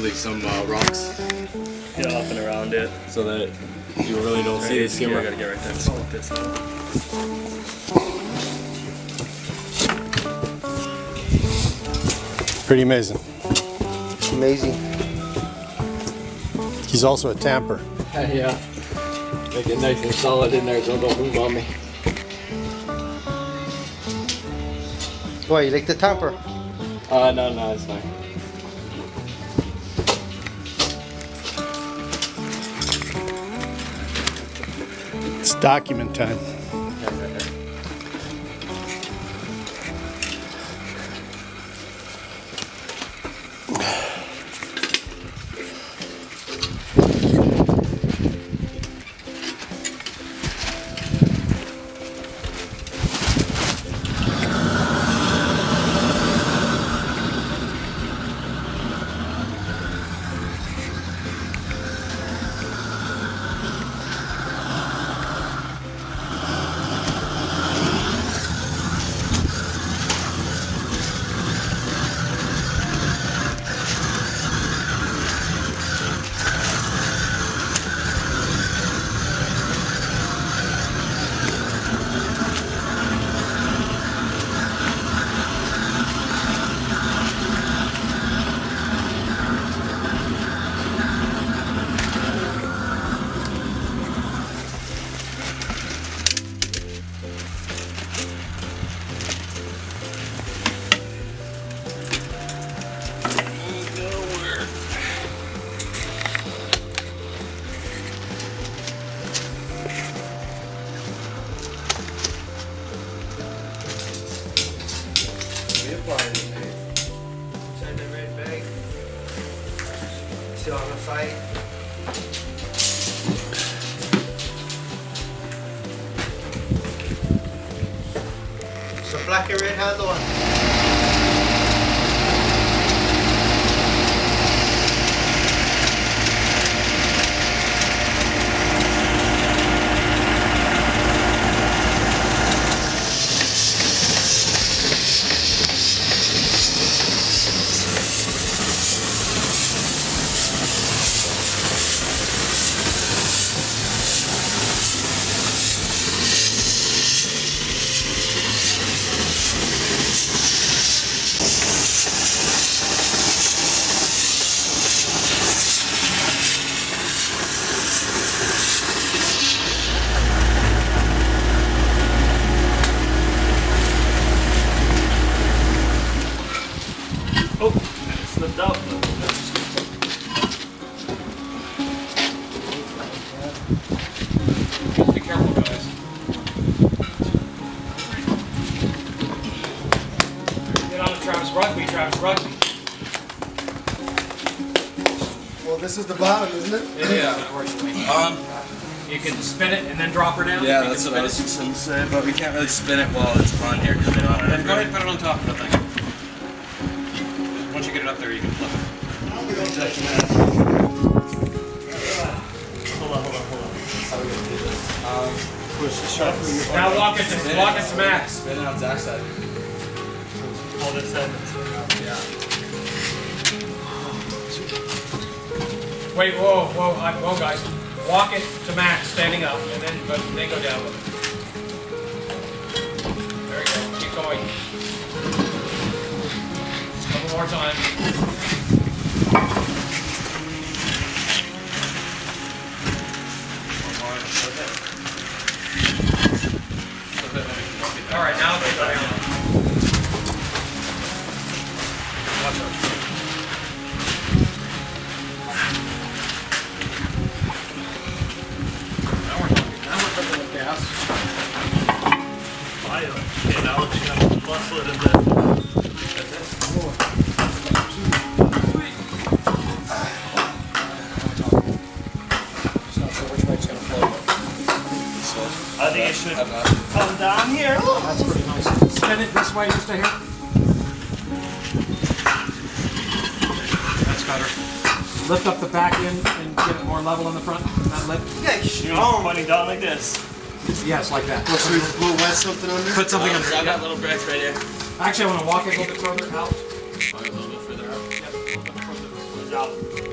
like some rocks. Get up and around it. So that you really don't see the skimmer. I gotta get right there. So like this. Pretty amazing. Amazing. He's also a tamper. Yeah. Make it nice and solid in there so don't move on me. Why, you like the tamper? No, it's fine. It's document time. Send it right back. Sit on the side. So black and red handle on. Oh, slipped out. Be careful, guys. Get on to Travis Rugby, Travis Rugby. Well, this is the bottom, isn't it? Yeah. You can spin it and then drop her down. Yeah, that's what I was just gonna say, but we can't really spin it while it's on here because they're on it. Go ahead and put it on top of the thing. Once you get it up there, you can flip it. Hold on. How are we gonna do this? Push the sharp. Now walk it to max. Spin it on Zach's side. Hold this in. Yeah. Wait, whoa, guys. Walk it to max, standing up, and then go down with it. There you go. Keep going. A couple more times. All right, now go down. Watch out. Okay, now we're just gonna muscle it into Just not sure which way it's gonna flow. I think it should come down here. That's pretty nice. Spin it this way just a hair. That's better. Lift up the back end and get it more level in the front. That lip. Yeah, Pointing down like this. Yes, like that. Should we wet something under? Put something under. Grab that little branch right here. Actually, I want to walk it a little bit further out. A little bit further out. Yep, a little bit further. Stop.